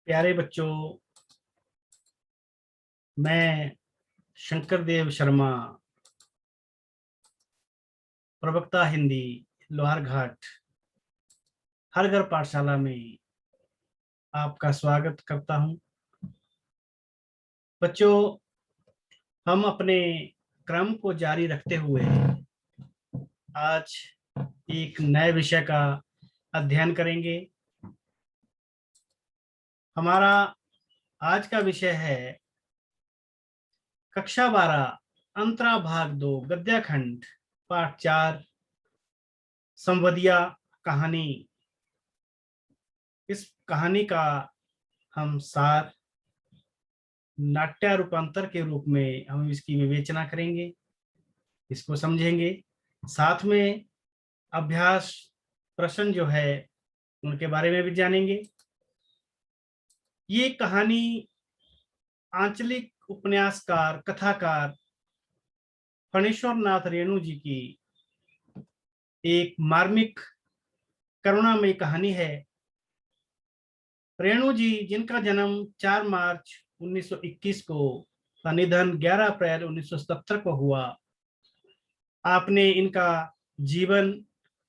प्यारे बच्चों, मैं शंकर देव शर्मा, प्रवक्ता हिंदी, लोहारघाट हर घर पाठशाला में आपका स्वागत करता हूं। बच्चों, हम अपने क्रम को जारी रखते हुए आज एक नए विषय का अध्ययन करेंगे। हमारा आज का विषय है कक्षा 12 अंतरा भाग 2 गद्याखंड पाठ 4 संवदिया कहानी। इस कहानी का हम सार नाट्य रूपांतर के रूप में हम इसकी विवेचना करेंगे, इसको समझेंगे। साथ में अभ्यास प्रश्न जो है उनके बारे में भी जानेंगे। ये कहानी आंचलिक उपन्यासकार कथाकार फणीश्वर नाथ रेणु जी की एक मार्मिक करुणामयी कहानी है। रेणु जी, जिनका जन्म 4 मार्च 1921 को, निधन 11 अप्रैल 1970 को हुआ। आपने इनका जीवन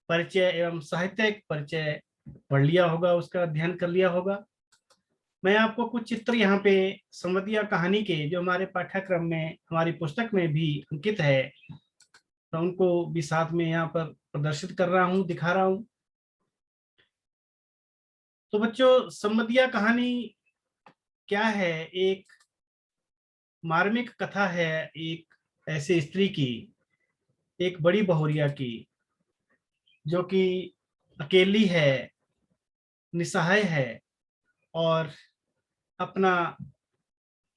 परिचय एवं साहित्यिक परिचय पढ़ लिया होगा, उसका अध्ययन कर लिया होगा। मैं आपको कुछ चित्र यहाँ पे संवदिया कहानी के, जो हमारे पाठ्यक्रम में हमारी पुस्तक में भी अंकित है, तो उनको भी साथ में यहाँ पर प्रदर्शित कर रहा हूँ, दिखा रहा हूँ। तो बच्चों, संवदिया कहानी क्या है? एक मार्मिक कथा है एक ऐसे स्त्री की, एक बड़ी बहुरिया की, जो कि अकेली है, निसहाय है और अपना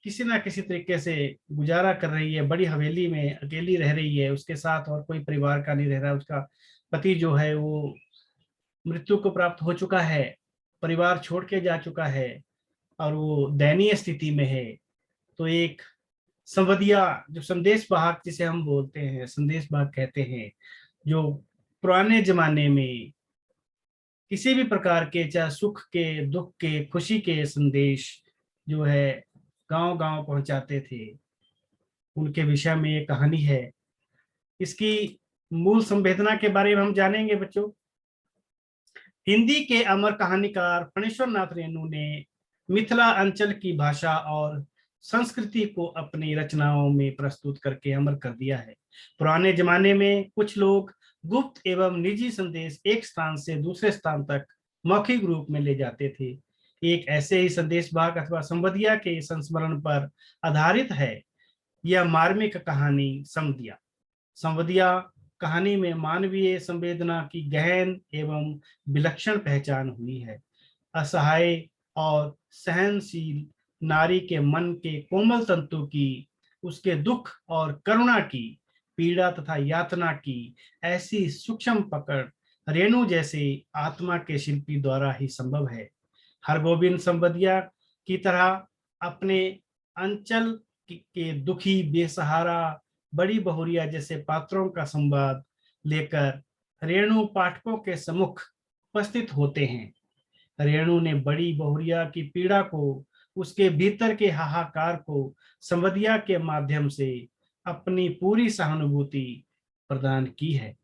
किसी ना किसी तरीके से गुजारा कर रही है। बड़ी हवेली में अकेली रह रही है, उसके साथ और कोई परिवार का नहीं रह रहा। उसका पति जो है वो मृत्यु को प्राप्त हो चुका है, परिवार छोड़ के जा चुका है और वो दयनीय स्थिति में है। तो एक संवदिया, जो संदेश वाहक जिसे हम बोलते हैं, संदेश वाहक कहते हैं, जो पुराने जमाने में किसी भी प्रकार के, चाहे सुख के, दुख के, खुशी के संदेश जो है गांव गांव पहुंचाते थे, उनके विषय में ये कहानी है। इसकी मूल संवेदना के बारे में हम जानेंगे बच्चों। हिंदी के अमर कहानीकार फणीश्वर नाथ रेणु ने मिथिला अंचल की भाषा और संस्कृति को अपनी रचनाओं में प्रस्तुत करके अमर कर दिया है। पुराने जमाने में कुछ लोग गुप्त एवं निजी संदेश एक स्थान से दूसरे स्थान तक मौखिक रूप में ले जाते थे। एक ऐसे ही संदेश भाग अथवा संवदिया के संस्मरण पर आधारित है यह मार्मिक कहानी संवदिया। संवदिया कहानी में मानवीय संवेदना की गहन एवं विलक्षण पहचान हुई है। असहाय और सहनशील नारी के मन के कोमल तंतु की, उसके दुख और करुणा की, पीड़ा तथा यातना की ऐसी सूक्ष्म पकड़ रेणु जैसे आत्मा के शिल्पी द्वारा ही संभव है। हरगोविंद संवदिया की तरह अपने अंचल के दुखी, बेसहारा, बड़ी बहुरिया जैसे पात्रों का संवाद लेकर रेणु पाठकों के सम्मुख उपस्थित होते हैं। रेणु ने बड़ी बहुरिया की पीड़ा को, उसके भीतर के हाहाकार को संवदिया के माध्यम से अपनी पूरी सहानुभूति प्रदान की है।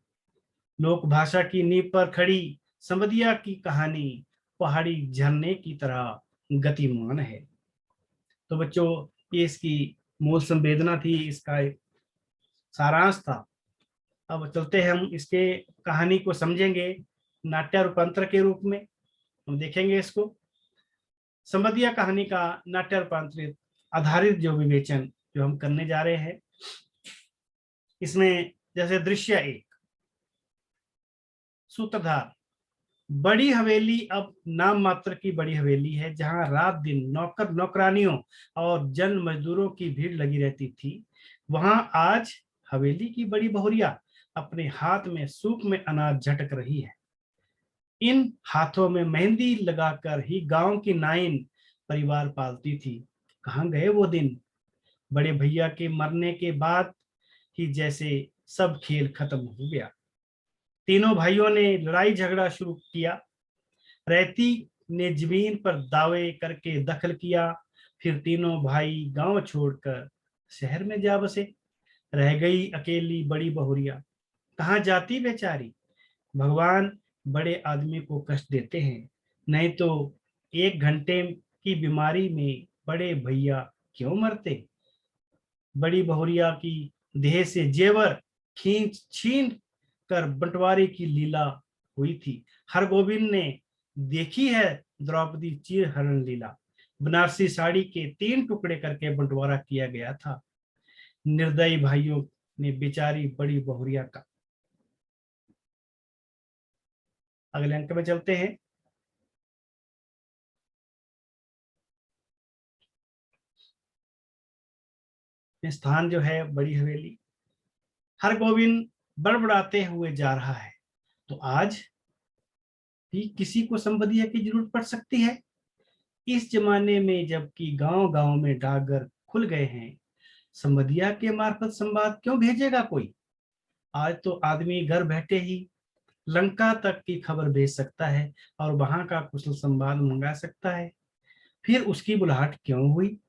लोक भाषा की नींव पर खड़ी संवदिया की कहानी पहाड़ी झरने की तरह गतिमान है। तो बच्चों, ये इसकी मूल संवेदना थी, इसका सारांश था। अब चलते हैं, हम इसके कहानी को समझेंगे नाट्य रूपांतर के रूप में। हम देखेंगे इसको, संवदिया कहानी का नाट्य रूपांतरित आधारित जो विवेचन जो हम करने जा रहे हैं। इसमें जैसे दृश्य 1, सूत्रधार। बड़ी हवेली अब नाम मात्र की बड़ी हवेली है, जहां रात दिन नौकर नौकरानियों और जन मजदूरों की भीड़ लगी रहती थी। वहां आज हवेली की बड़ी बहुरिया अपने हाथ में सूप में अनाज झटक रही है। इन हाथों में मेहंदी लगाकर ही गांव की नाइन परिवार पालती थी। कहाँ गए वो दिन? बड़े भैया के मरने के बाद ही जैसे सब खेल खत्म हो गया। तीनों भाइयों ने लड़ाई झगड़ा शुरू किया। रहती ने जमीन पर दावे करके दखल किया। फिर तीनों भाई गांव छोड़कर शहर में जा बसे। रह गई अकेली बड़ी बहुरिया, कहाँ जाती बेचारी। भगवान बड़े आदमी को कष्ट देते हैं, नहीं तो 1 घंटे की बीमारी में बड़े भैया क्यों मरते। बड़ी बहुरिया की देह से जेवर खींच छीन कर बंटवारे की लीला हुई थी। हरगोविंद ने देखी है द्रौपदी चीर हरण लीला। बनारसी साड़ी के 3 टुकड़े करके बंटवारा किया गया था निर्दयी भाइयों ने बेचारी बड़ी बहुरिया का। अगले अंक में चलते हैं। स्थान जो है बड़ी हवेली। हरगोविंद बड़बड़ाते हुए जा रहा है, तो आज भी किसी को संबंधिया की जरूरत पड़ सकती है। इस जमाने में जबकि गांव गांव में डाकघर खुल गए हैं, संबंधिया के मार्फत संवाद क्यों भेजेगा कोई। आज तो आदमी घर बैठे ही लंका तक की खबर भेज सकता है और वहां का कुशल संवाद मंगा सकता है। फिर उसकी बुलाहट क्यों हुई।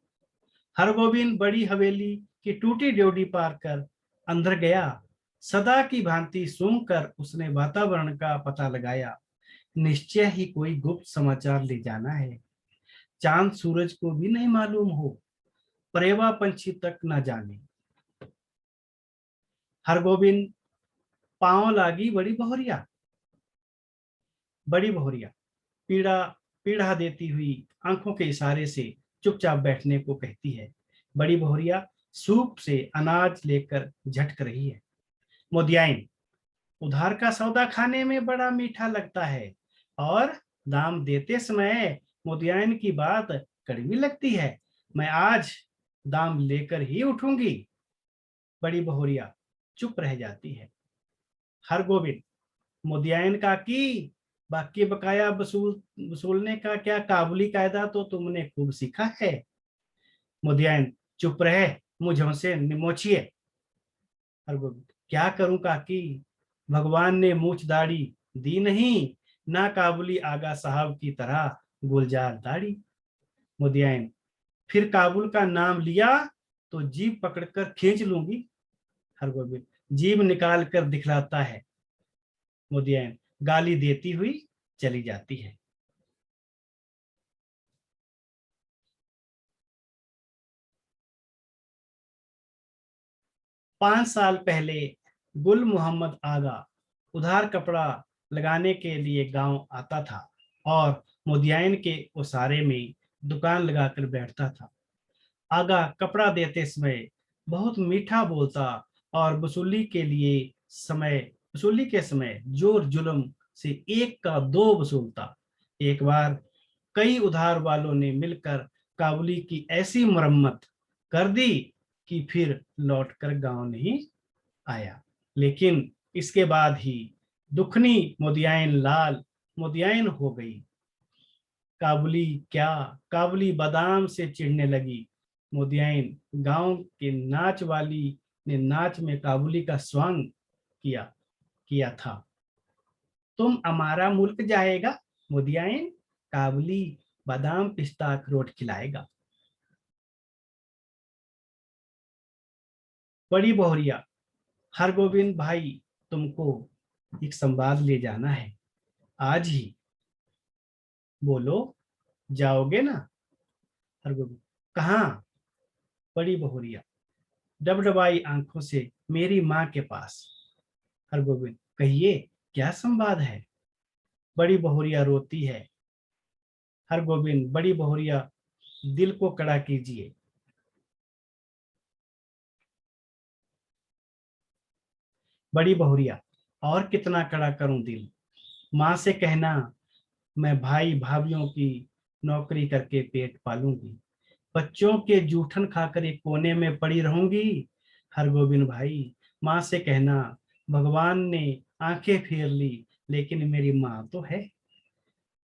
हरगोविंद बड़ी हवेली की टूटी ड्योढ़ी पार कर अंदर गया। सदा की भांति सूंघ कर उसने वातावरण का पता लगाया। निश्चय ही कोई गुप्त समाचार ले जाना है। चांद सूरज को भी नहीं मालूम हो, परेवा पंछी तक न जाने। हरगोविंद पांव लागी बड़ी बहुरिया। बड़ी बहुरिया पीड़ा पीड़ा देती हुई आंखों के इशारे से चुपचाप बैठने को कहती है। बड़ी बहुरिया सूप से अनाज लेकर झटक रही है। मोदियाइन, उधार का सौदा खाने में बड़ा मीठा लगता है और दाम देते समय मोदियाइन की बात कड़वी लगती है। मैं आज दाम लेकर ही उठूंगी। बड़ी बहुरिया चुप रह जाती है। हरगोविंद, मोदियाइन का की बाकी बकाया वसूलने का क्या काबुली कायदा तो तुमने खूब सीखा है। मोदियाइन, चुप रहे, मुझ हमसे निमोचिए। हरगोविंद, क्या करूं काकी, भगवान ने मूछ दाढ़ी दी नहीं, ना काबुली आगा साहब की तरह गुलजार दाढ़ी। मुदियाइन, फिर काबुल का नाम लिया तो जीभ पकड़कर खींच लूंगी। हरगोविंद, जीभ निकाल कर दिखलाता है। मुदियाइन गाली देती हुई चली जाती है। पांच साल पहले गुल मोहम्मद आगा उधार कपड़ा लगाने के लिए गांव आता था और मुदियाइन के उसारे में दुकान लगाकर बैठता था। आगा कपड़ा देते समय बहुत मीठा बोलता और वसूली के समय जोर जुल्म से 1 का 2 वसूलता। एक बार कई उधार वालों ने मिलकर काबुली की ऐसी मरम्मत कर दी कि फिर लौटकर गांव नहीं आया। लेकिन इसके बाद ही दुखनी मोदियाइन लाल मोदियाइन हो गई। काबुली क्या, काबुली बादाम से चिढ़ने लगी। मोदियाइन गांव के नाच वाली ने नाच में काबुली का स्वांग किया किया था। तुम हमारा मुल्क जाएगा मोदियाइन, काबुली बादाम पिस्ता अखरोट खिलाएगा। बड़ी बहुरिया, हरगोविंद भाई, तुमको एक संवाद ले जाना है, आज ही बोलो, जाओगे ना। हरगोविंद, कहाँ। बड़ी बहुरिया डबडबाई आंखों से, मेरी माँ के पास। हरगोविंद, कहिए क्या संवाद है। बड़ी बहुरिया रोती है। हरगोविंद, बड़ी बहुरिया, दिल को कड़ा कीजिए। बड़ी बहुरिया, और कितना कड़ा करूं दिल। माँ से कहना मैं भाई भाभीियों की नौकरी करके पेट पालूंगी, बच्चों के जूठन खाकर एक कोने में पड़ी रहूंगी। हरगोविंद भाई, माँ से कहना भगवान ने आंखें फेर ली लेकिन मेरी माँ तो है।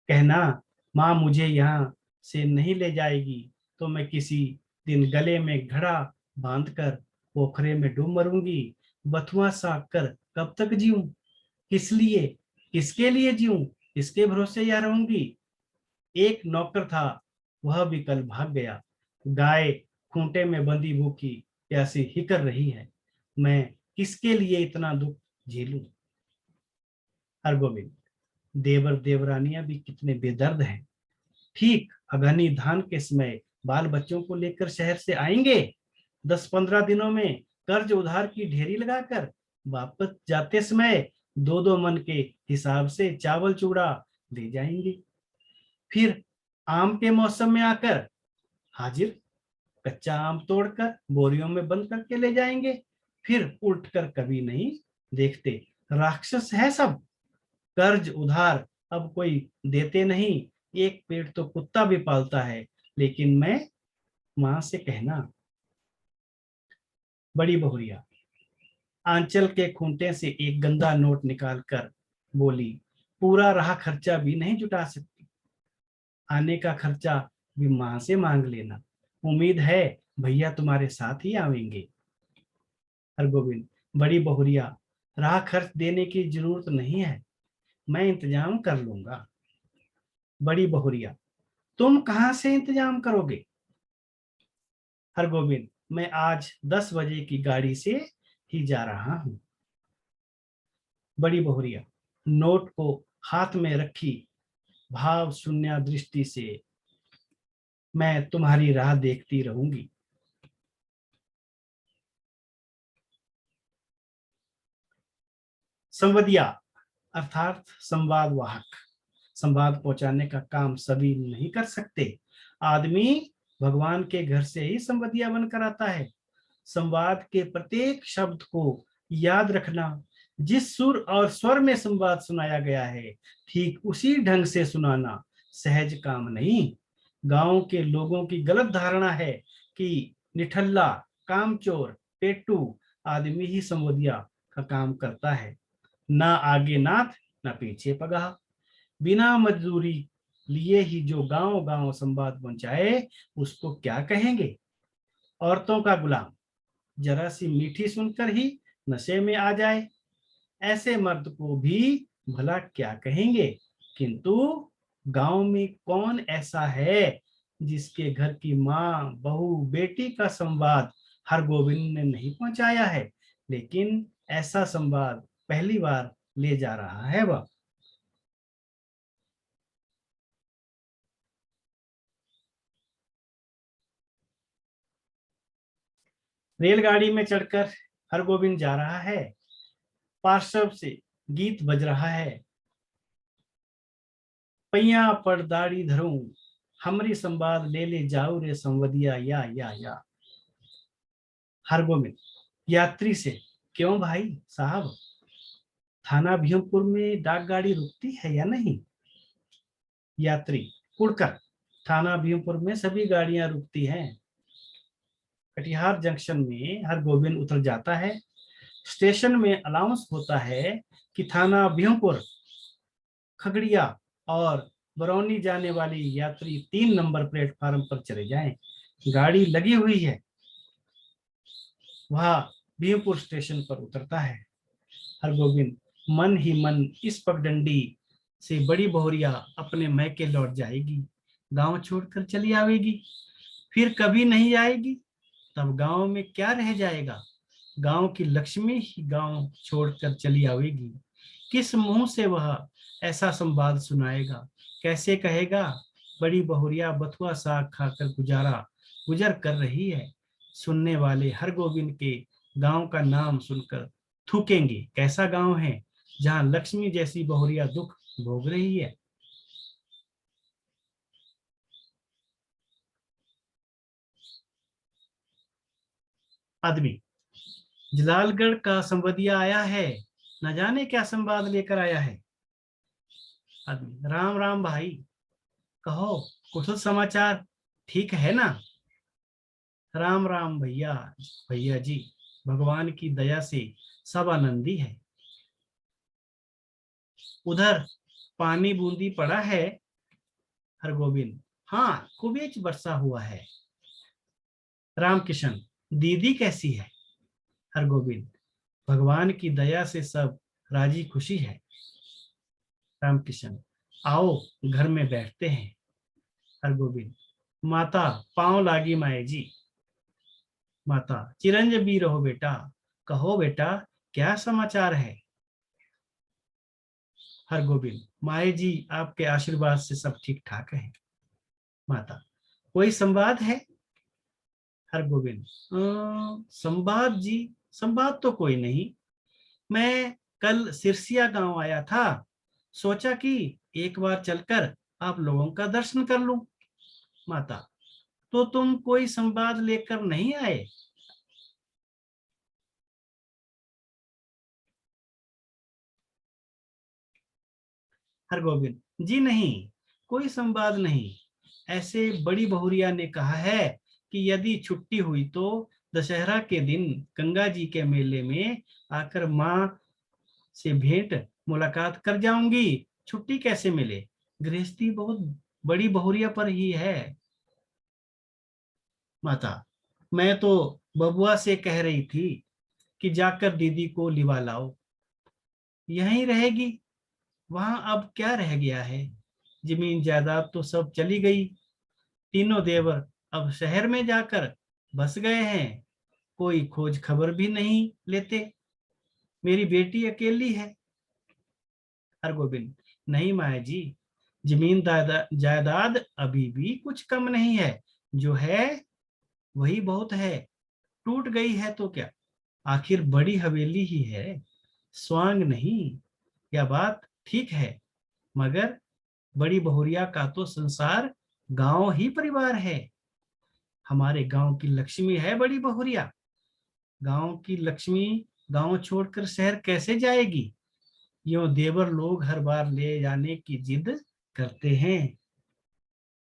कहना माँ मुझे यहाँ से नहीं ले जाएगी तो मैं किसी दिन गले में घड़ा बांधकर पोखरे में डूब मरूंगी। बथुआ साग कर कब तक जीऊं, किस लिए, किसके लिए जीऊं, किसके भरोसे यहाँ रहूंगी। एक नौकर था, वह भी कल भाग गया। गाय खूंटे में बंधी भूखी प्यासी ही कर रही है। मैं किसके लिए इतना दुख झेलूं? हरगोविंद, देवर देवरानियां भी कितने बेदर्द हैं। ठीक अगहनी धान के समय बाल बच्चों को लेकर शहर से आएंगे। 10-15 दिनों में कर्ज उधार की ढेरी लगाकर वापस जाते समय 2-2 मन के हिसाब से चावल चूड़ा ले जाएंगे। फिर आम के मौसम में आकर हाजिर कच्चा आम तोड़कर बोरियों में बंद करके ले जाएंगे। फिर उल्टकर कभी नहीं देखते। राक्षस है सब। कर्ज उधार अब कोई देते नहीं। एक पेट तो कुत्ता भी पालता है, लेकिन मैं मां से कहना। बड़ी बहुरिया आंचल के खूंटे से एक गंदा नोट निकालकर बोली, पूरा रहा खर्चा भी नहीं जुटा सकती। आने का खर्चा भी मां से मांग लेना। उम्मीद है भैया तुम्हारे साथ ही आवेंगे। हरगोविंद, बड़ी बहुरिया, राह खर्च देने की जरूरत नहीं है, मैं इंतजाम कर लूंगा। बड़ी बहुरिया, तुम कहां से इंतजाम करोगे? हरगोविंद, मैं आज 10 बजे की गाड़ी से ही जा रहा हूं। बड़ी बहुरिया नोट को हाथ में रखी भाव शून्य दृष्टि से, मैं तुम्हारी राह देखती रहूंगी। संवदिया अर्थात संवाद वाहक। संवाद पहुंचाने का काम सभी नहीं कर सकते। आदमी भगवान के घर से ही संवदिया बनकर आता है। संवाद के प्रत्येक शब्द को याद रखना। जिस सुर और स्वर में संवाद सुनाया गया है, ठीक उसी ढंग से सुनाना सहज काम नहीं। गांव के लोगों की गलत धारणा है कि निठल्ला, कामचोर, पेटू आदमी ही संवदिया का काम करता है। ना आगे नाथ, ना पीछे पगाह। बिना मजदूरी लिए ही जो गांव गांव संवाद पहुंचाए, उसको क्या कहेंगे? औरतों का गुलाम। जरा सी मीठी सुनकर ही नशे में आ जाए, ऐसे मर्द को भी भला क्या कहेंगे? किंतु गांव में कौन ऐसा है जिसके घर की माँ बहू बेटी का संवाद हरगोविंद ने नहीं पहुंचाया है? लेकिन ऐसा संवाद पहली बार ले जा रहा है वह। रेलगाड़ी में चढ़कर हरगोविंद जा रहा है। पार्श्व से गीत बज रहा है। पैया पर दाढ़ी धरूं, हमरी संवाद ले ले जाओ रे संवदिया या। हरगोविंद यात्री से, क्यों भाई साहब, थाना भीमपुर में डाक गाड़ी रुकती है या नहीं? यात्री कुड़कर, थाना भीमपुर में सभी गाड़ियां रुकती हैं। कटिहार जंक्शन में हरगोविंद उतर जाता है। स्टेशन में अनाउंस होता है कि थाना भीमपुर, खगड़िया और बरौनी जाने वाली यात्री 3 नंबर प्लेटफार्म पर चले जाएं। गाड़ी लगी हुई है। वह भीमपुर स्टेशन पर उतरता है। हरगोविंद मन ही मन इस पगडंडी से बड़ी बहुरिया अपने मैके लौट जाएगी, गांव छोड़कर चली आवेगी, फिर कभी नहीं आएगी। तब गांव में क्या रह जाएगा? गांव की लक्ष्मी ही गांव छोड़कर चली आवेगी। किस मुंह से वह ऐसा संवाद सुनाएगा? कैसे कहेगा, बड़ी बहुरिया बथुआ साग खाकर गुजर कर रही है। सुनने वाले हरगोविंद के गांव का नाम सुनकर थूकेंगे, कैसा गांव है जहां लक्ष्मी जैसी बहुरिया दुख भोग रही है। आदमी, जलालगढ़ का संवदिया आया है, न जाने क्या संवाद लेकर आया है। आदमी, राम राम भाई, कहो कुशल समाचार ठीक है ना? राम राम भैया, भैया जी, भगवान की दया से सब आनंदी है। उधर पानी बूंदी पड़ा है? हरगोविंद, हाँ खूबेच वर्षा हुआ है। रामकिशन, दीदी कैसी है? हरगोविंद, भगवान की दया से सब राजी खुशी है। रामकिशन, आओ घर में बैठते हैं। हरगोविंद, माता पांव लागी माए जी। माता, चिरंजीवी रहो बेटा, कहो बेटा क्या समाचार है। हरगोविंद, माए जी आपके आशीर्वाद से सब ठीक ठाक है। माता, कोई संवाद है। हरगोविंद, संवाद जी, संवाद तो कोई नहीं। मैं कल सिरसिया गांव आया था, सोचा कि एक बार चलकर आप लोगों का दर्शन कर लूं। माता, तो तुम कोई संवाद लेकर नहीं आए। हरगोविंद, जी नहीं, कोई संवाद नहीं। ऐसे बड़ी बहुरिया ने कहा है कि यदि छुट्टी हुई तो दशहरा के दिन गंगा जी के मेले में आकर माँ से भेंट मुलाकात कर जाऊंगी। छुट्टी कैसे मिले, गृहस्थी बहुत बड़ी बहुरिया पर ही है। माता, मैं तो बबुआ से कह रही थी कि जाकर दीदी को लिवा लाओ, यहीं रहेगी। वहां अब क्या रह गया है, जमीन जायदाद तो सब चली गई। तीनों देवर अब शहर में जाकर बस गए हैं, कोई खोज खबर भी नहीं लेते। मेरी बेटी अकेली है। हरगोविंद, नहीं माया जी, जमीन जायदाद अभी भी कुछ कम नहीं है, जो है वही बहुत है। टूट गई है तो क्या, आखिर बड़ी हवेली ही है, स्वांग नहीं। यह बात ठीक है, मगर बड़ी बहुरिया का तो संसार गांव ही परिवार है। हमारे गांव की लक्ष्मी है बड़ी बहुरिया। गांव की लक्ष्मी गांव छोड़कर शहर कैसे जाएगी। यूं देवर लोग हर बार ले जाने की जिद करते हैं।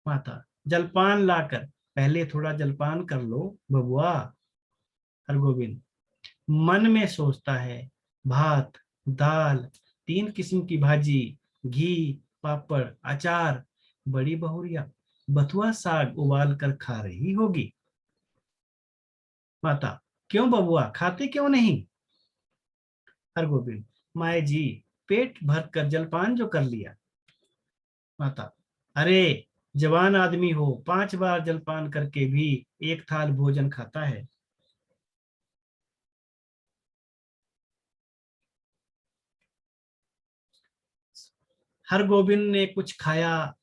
माता, जलपान लाकर, पहले थोड़ा जलपान कर लो बबुआ। हरगोविंद, मन में सोचता है, भात, दाल, 3 किस्म की भाजी, घी, पापड़, अचार। बड़ी बहुरिया बथुआ साग उबाल कर खा रही होगी। माता, क्यों बबुआ खाते क्यों नहीं। हरगोविंद, माए जी पेट भर कर जलपान जो कर लिया। माता, अरे जवान आदमी हो, 5 बार जलपान करके भी एक थाल भोजन खाता है। हरगोविंद ने कुछ खाया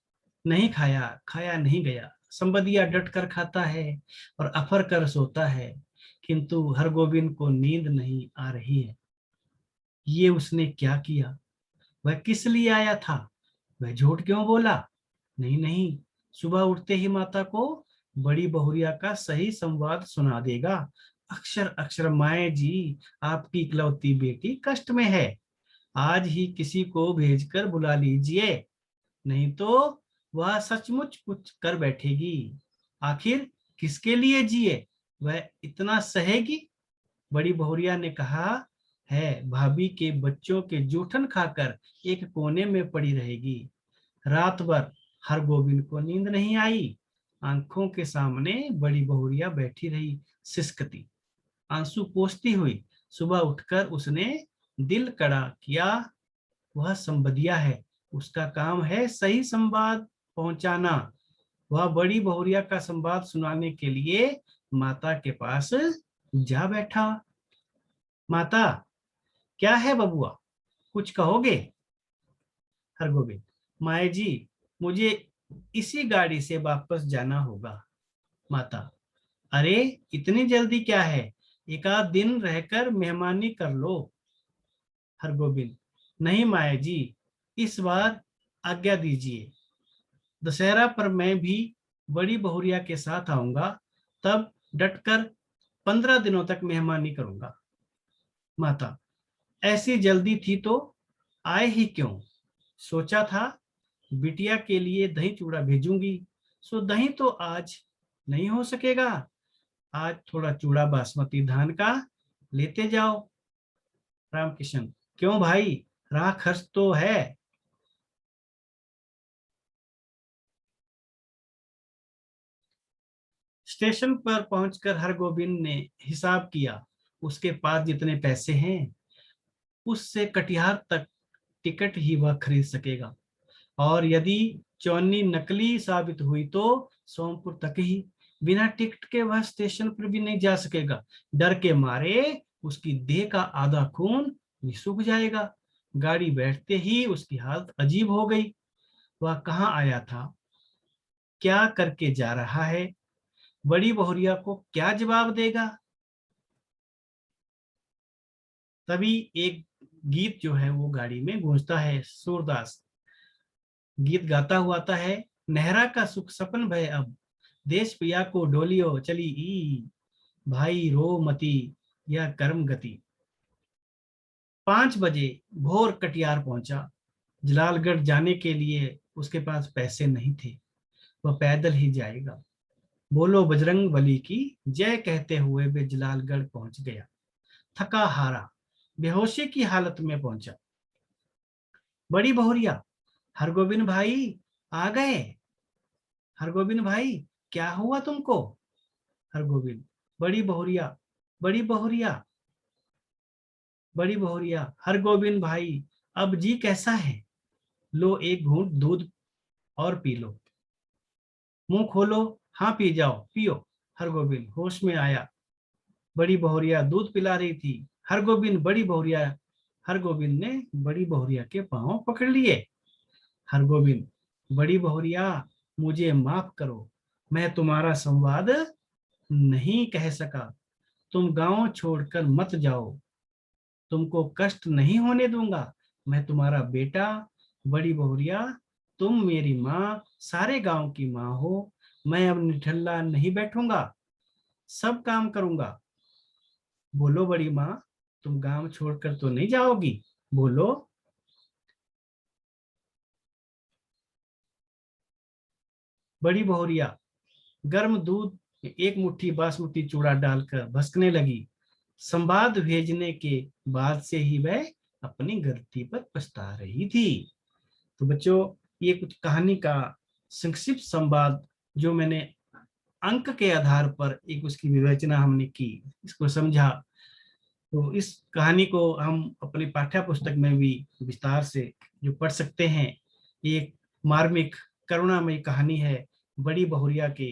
नहीं, खाया खाया नहीं गया। संबदिया डट कर खाता है और अफर कर सोता है, किंतु हरगोविंद को नींद नहीं आ रही है। ये उसने क्या किया, वह किस लिए आया था, वह झूठ क्यों बोला। नहीं नहीं, सुबह उठते ही माता को बड़ी बहुरिया का सही संवाद सुना देगा। अक्षर अक्षर माए जी आपकी इकलौती बेटी कष्ट में है, आज ही किसी को भेजकर बुला लीजिए, नहीं तो वह सचमुच कुछ कर बैठेगी। आखिर किसके लिए जिए, वह इतना सहेगी। बड़ी बहुरिया ने कहा है भाभी के बच्चों के जूठन खाकर एक कोने में पड़ी रहेगी। रात भर हर गोविंद को नींद नहीं आई। आंखों के सामने बड़ी बहुरिया बैठी रही, सिसकती, आंसू पोंछती हुई। सुबह उठकर उसने दिल कड़ा किया। वह संबदिया है, उसका काम है सही संवाद पहुंचाना। वह बड़ी बहुरिया का संवाद सुनाने के लिए माता के पास जा बैठा। माता, क्या है बबुआ, कुछ कहोगे। हरगोविंद, माए जी मुझे इसी गाड़ी से वापस जाना होगा। माता, अरे इतनी जल्दी क्या है, एक आध दिन रहकर मेहमानी कर लो। हरगोविंद, नहीं माया जी, इस बार आज्ञा दीजिए, दशहरा पर मैं भी बड़ी बहुरिया के साथ आऊंगा, तब डटकर 15 दिनों तक मेहमानी करूंगा। माता, ऐसी जल्दी थी तो आए ही क्यों, सोचा था बिटिया के लिए दही चूड़ा भेजूंगी, सो दही तो आज नहीं हो सकेगा। आज थोड़ा चूड़ा बासमती धान का लेते जाओ। रामकिशन, क्यों भाई, राह खर्च तो है। स्टेशन पर पहुंचकर हरगोविंद ने हिसाब किया, उसके पास जितने पैसे हैं उससे कटिहार तक टिकट ही वह खरीद सकेगा। और यदि चौनी नकली साबित हुई तो सोमपुर तक ही, बिना टिकट के वह स्टेशन पर भी नहीं जा सकेगा। डर के मारे उसकी देह का आधा खून सूख जाएगा। गाड़ी बैठते ही उसकी हालत अजीब हो गई। वह कहाँ आया था, क्या करके जा रहा है, बड़ी बहुरिया को क्या जवाब देगा। तभी एक गीत जो है वो गाड़ी में गूंजता है। सूरदास गीत गाता हुआ आता है। नहरा का सुख सपन भय अब, देश पिया को डोलियो चली ई, भाई रो मती यह कर्म गति। 5 बजे भोर कटियार पहुंचा। जलालगढ़ जाने के लिए उसके पास पैसे नहीं थे, वह पैदल ही जाएगा। बोलो बजरंग बली की जय कहते हुए वे जलालगढ़ पहुंच गया। थका हारा बेहोशी की हालत में पहुंचा। बड़ी बहुरिया, हरगोविंद भाई आ गए। हरगोविंद भाई क्या हुआ तुमको। हरगोविंद, बड़ी बहुरिया, बड़ी बहुरिया, बड़ी बहुरिया, हरगोविंद भाई अब जी कैसा है। लो एक घूंट दूध और पी लो। मुंह खोलो, हाँ पी जाओ, पियो। हरगोविंद होश में आया। बड़ी बहुरिया दूध पिला रही थी। हरगोविंद बड़ी बहुरिया, हरगोविंद ने बड़ी बहुरिया के पांव पकड़ लिए। हरगोविंद, बड़ी बहुरिया मुझे माफ करो, मैं तुम्हारा संवाद नहीं कह सका। तुम गांव छोड़कर मत जाओ, तुमको कष्ट नहीं होने दूंगा। मैं तुम्हारा बेटा। बड़ी बहुरिया, तुम मेरी माँ, सारे गांव की माँ हो। मैं अब निठल्ला नहीं बैठूंगा, सब काम करूंगा। बोलो बड़ी माँ, तुम गांव छोड़कर तो नहीं जाओगी, बोलो। बड़ी बहुरिया गर्म दूध में एक मुट्ठी बासमती चूड़ा डालकर भसकने लगी। संवाद भेजने के बाद से ही वह अपनी गलती पर पछता रही थी। तो बच्चों, ये कुछ कहानी का संक्षिप्त संवाद जो मैंने अंक के आधार पर एक उसकी विवेचना हमने की, इसको समझा। तो इस कहानी को हम अपनी पाठ्य पुस्तक में भी विस्तार से जो पढ़ सकते हैं। एक मार्मिक करुणामयी कहानी है। बड़ी बहुरिया के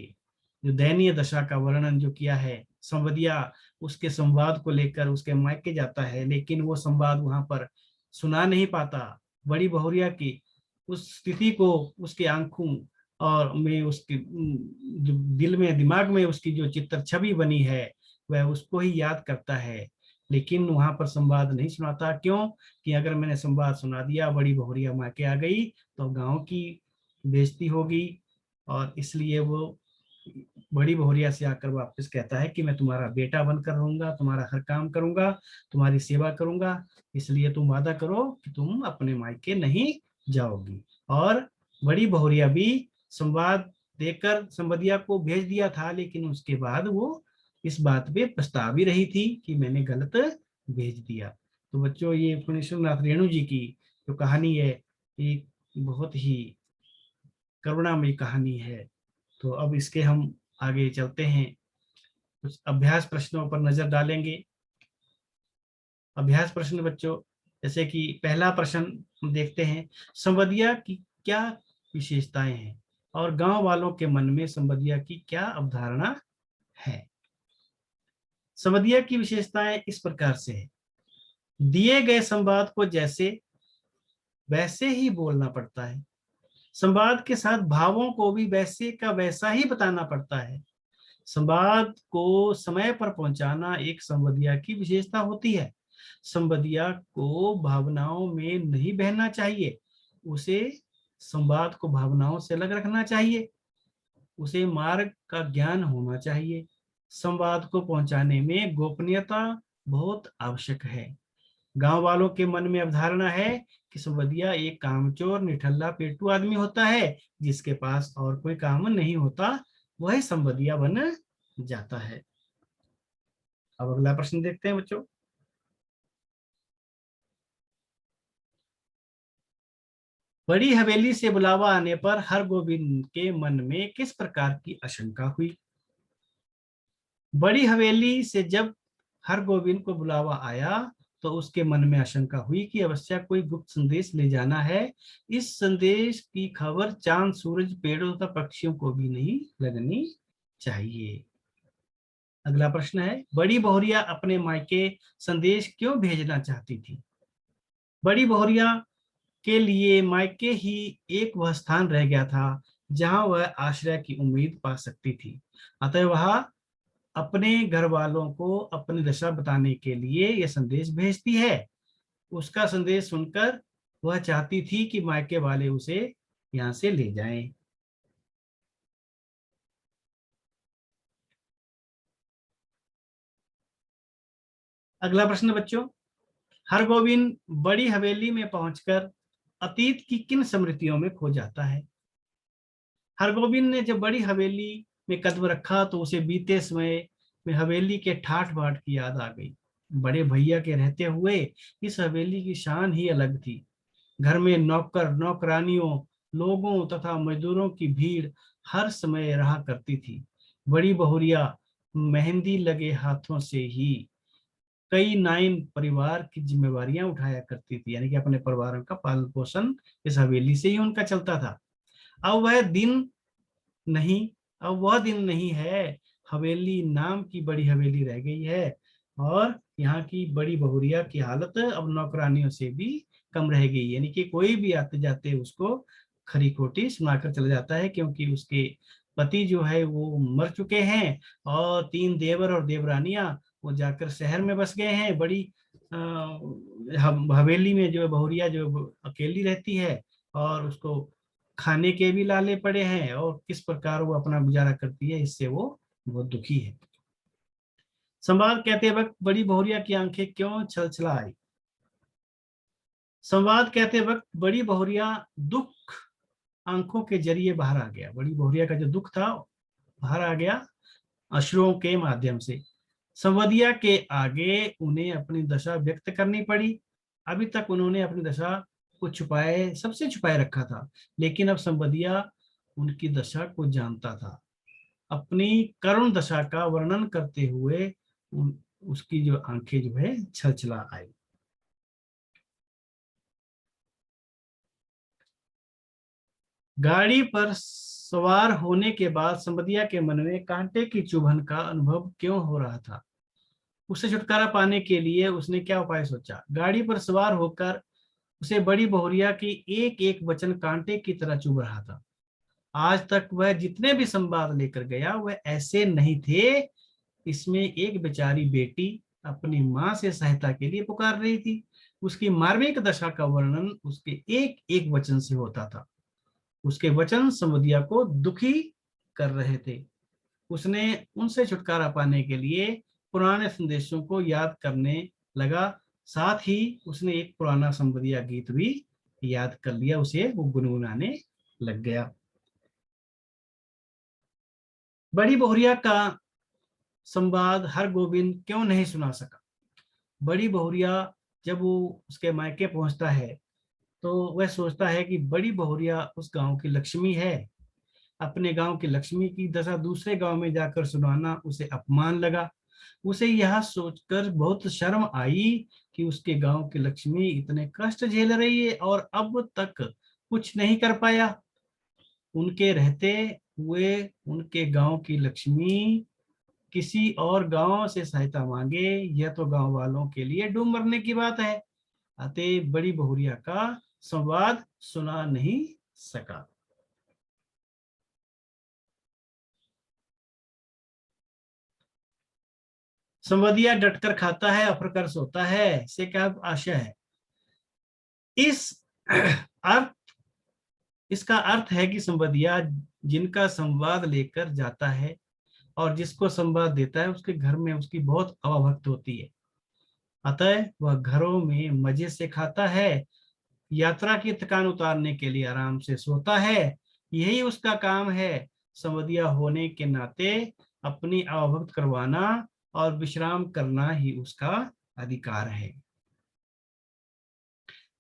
जो दयनीय दशा का वर्णन जो किया है। संवदिया उसके संवाद को लेकर उसके मायके जाता है, लेकिन वो संवाद वहां पर सुना नहीं पाता। बड़ी बहुरिया की उस स्थिति को उसके आंखों और में उसके जो दिल में दिमाग में उसकी जो चित्र छवि बनी है वह उसको ही याद करता है, लेकिन वहां पर संवाद नहीं सुनाता। क्यों कि अगर मैंने संवाद सुना दिया, बड़ी बहुरिया मायके आ गई तो गांव की बेइज्जती होगी। और इसलिए वो बड़ी बहुरिया से आकर वापस कहता है कि मैं तुम्हारा बेटा बनकर रहूंगा, तुम्हारा हर काम करूंगा, तुम्हारी सेवा करूंगा, इसलिए तुम वादा करो कि तुम अपने मायके नहीं जाओगी। और बड़ी बहुरिया भी संवाद देकर संवदिया को भेज दिया था, लेकिन उसके बाद वो इस बात पे पछता भी रही थी कि मैंने गलत भेज दिया। तो बच्चों, ये फणीश्वरनाथ रेणु जी की जो कहानी है, एक बहुत ही करुणामयी कहानी है। तो अब इसके हम आगे चलते हैं, कुछ अभ्यास प्रश्नों पर नजर डालेंगे। अभ्यास प्रश्न बच्चों, जैसे कि पहला प्रश्न हम देखते हैं, संवदिया की क्या विशेषताएं हैं और गांव वालों के मन में संवदिया की क्या अवधारणा है। संवदिया की विशेषताएं इस प्रकार से है। दिए गए संवाद को जैसे वैसे ही बोलना पड़ता है। संवाद के साथ भावों को भी वैसे का वैसा ही बताना पड़ता है। संवाद को समय पर पहुंचाना एक संवदिया की विशेषता होती है। संवदिया को भावनाओं में नहीं बहना चाहिए, उसे संवाद को भावनाओं से अलग रखना चाहिए, उसे मार्ग का ज्ञान होना चाहिए। संवाद को पहुंचाने में गोपनीयता बहुत आवश्यक है। गांव वालों के मन में अवधारणा है कि संवदिया एक कामचोर निठल्ला पेटू आदमी होता है, जिसके पास और कोई काम नहीं होता, वही संवदिया बन जाता है। अब अगला प्रश्न देखते हैं बच्चों। बड़ी हवेली से बुलावा आने पर हरगोविंद के मन में किस प्रकार की आशंका हुई। बड़ी हवेली से जब हरगोविंद को बुलावा आया तो उसके मन में आशंका हुई कि अवश्य कोई गुप्त संदेश ले जाना है। इस संदेश की खबर चांद सूरज पेड़ों तथा पक्षियों को भी नहीं लगनी चाहिए। अगला प्रश्न है, बड़ी बहुरिया अपने मायके संदेश क्यों भेजना चाहती थी? बड़ी बहुरिया के लिए मायके ही एक वह स्थान रह गया था जहां वह आश्रय की उम्मीद पा सकती थी। अतः वह अपने घर वालों को अपनी दशा बताने के लिए यह संदेश भेजती है। उसका संदेश सुनकर वह चाहती थी कि मायके वाले उसे यहाँ से ले जाएं। अगला प्रश्न बच्चों, हरगोविंद बड़ी हवेली में पहुंचकर अतीत की किन स्मृतियों में खो जाता है? हरगोविंद ने जब बड़ी हवेली में कदम रखा तो उसे बीते समय में हवेली के ठाठ बाट की याद आ गई। बड़े भैया के रहते हुए इस हवेली की शान ही अलग थी। घर में नौकर नौकरानियों, लोगों तथा मजदूरों की भीड़ हर समय रहा करती थी। बड़ी बहुरिया मेहंदी लगे हाथों से ही कई नाइन परिवार की जिम्मेवारियां उठाया करती थी, यानी कि अपने परिवारों का पालन पोषण इस हवेली से ही उनका चलता था। अब वह दिन नहीं, अब वह दिन नहीं है। हवेली नाम की बड़ी हवेली रह गई है और यहाँ की बड़ी बहुरिया की हालत अब नौकरानियों से भी कम रह गई, यानी कि कोई भी आते जाते उसको खरी खोटी सुनाकर चला जाता है, क्योंकि उसके पति जो है वो मर चुके हैं और 3 देवर और देवरानियां वो जाकर शहर में बस गए हैं। बड़ी हवेली में जो है बहुरिया जो अकेली रहती है और उसको खाने के भी लाले पड़े हैं और किस प्रकार वो अपना गुजारा करती है, इससे वो बहुत दुखी है। संवाद कहते वक्त बड़ी बहुरिया की आंखें क्यों छलछला आई? संवाद कहते वक्त बड़ी बहुरिया दुख आंखों के जरिए बाहर आ गया। बड़ी बहुरिया का जो दुख था बाहर आ गया अश्रुओं के माध्यम से। संवदिया के आगे उन्हें अपनी दशा व्यक्त करनी पड़ी। अभी तक उन्होंने अपनी दशा को छुपाए, सबसे छुपाए रखा था, लेकिन अब संवदिया उनकी दशा को जानता था। अपनी करुण दशा का वर्णन करते हुए उसकी जो आंखें जो है छलछला आई। गाड़ी पर सवार होने के बाद संवदिया के मन में कांटे की चुभन का अनुभव क्यों हो रहा था? उससे छुटकारा पाने के लिए उसने क्या उपाय सोचा? गाड़ी पर सवार होकर उसे बड़ी बहुरिया की एक एक वचन कांटे की तरह चुभ रहा था। आज तक वह जितने भी संवाद लेकर गया वह ऐसे नहीं थे। इसमें एक बेचारी बेटी अपनी माँ से सहायता के लिए पुकार रही थी। उसकी मार्मिक दशा का वर्णन उसके एक एक वचन से होता था। उसके वचन संवदिया को दुखी कर रहे थे। उसने उनसे छुटकारा पाने के लिए पुराने संदेशों को याद करने लगा। साथ ही उसने एक पुराना संवदिया गीत भी याद कर लिया, उसे वो गुनगुनाने लग गया। बड़ी बहुरिया का संवाद हरगोविंद क्यों नहीं सुना सका? बड़ी बहुरिया जब वो उसके मायके पहुंचता है तो वह सोचता है कि बड़ी बहुरिया उस गांव की लक्ष्मी है। अपने गांव की लक्ष्मी की दशा दूसरे गांव में जाकर सुनाना उसे अपमान लगा। उसे यह सोचकर बहुत शर्म आई कि उसके गांव की लक्ष्मी इतने कष्ट झेल रही है और अब तक कुछ नहीं कर पाया। उनके रहते हुए उनके गांव की लक्ष्मी किसी और गांव से सहायता मांगे, यह तो गांव वालों के लिए डूब मरने की बात है। अतः बड़ी बहुरिया का संवाद सुना नहीं सका। संवदिया डटकर खाता है, अफरकर सोता है, इससे क्या आशय है? इस अर्थ इसका अर्थ है कि संवदिया जिनका संवाद लेकर जाता है और जिसको संवाद देता है उसके घर में उसकी बहुत अवभक्त होती है। अतः वह घरों में मजे से खाता है, यात्रा की थकान उतारने के लिए आराम से सोता है, यही उसका काम है। संवदिया होने के नाते अपनी अवभक्त करवाना और विश्राम करना ही उसका अधिकार है।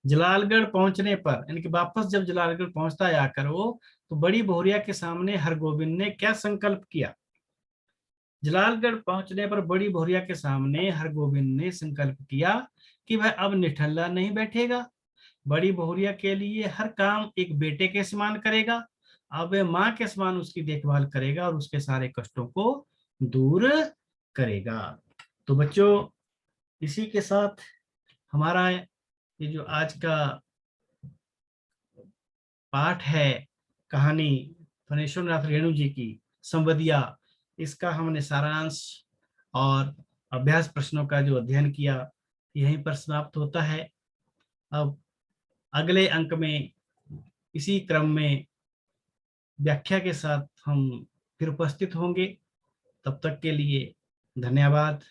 जलालगढ़ पहुंचने पर, यानी कि वापस जब जलालगढ़ पहुंचता है आकर वो, तो बड़ी बहुरिया के सामने हरगोविंद ने क्या संकल्प किया? जलालगढ़ पहुंचने पर बड़ी भौरिया के सामने हरगोविंद ने संकल्प किया कि वह अब निठल्ला नहीं बैठेगा। बड़ी बहुरिया के लिए हर काम एक बेटे के समान करेगा। अब वह माँ के समान उसकी देखभाल करेगा और उसके सारे कष्टों को दूर करेगा। तो बच्चों, इसी के साथ हमारा ये जो आज का पाठ है, कहानी फणेश्वर नाथ रेणु जी की संवदिया, इसका हमने सारांश और अभ्यास प्रश्नों का जो अध्ययन किया, यहीं पर समाप्त होता है। अब अगले अंक में इसी क्रम में व्याख्या के साथ हम फिर उपस्थित होंगे। तब तक के लिए धन्यवाद।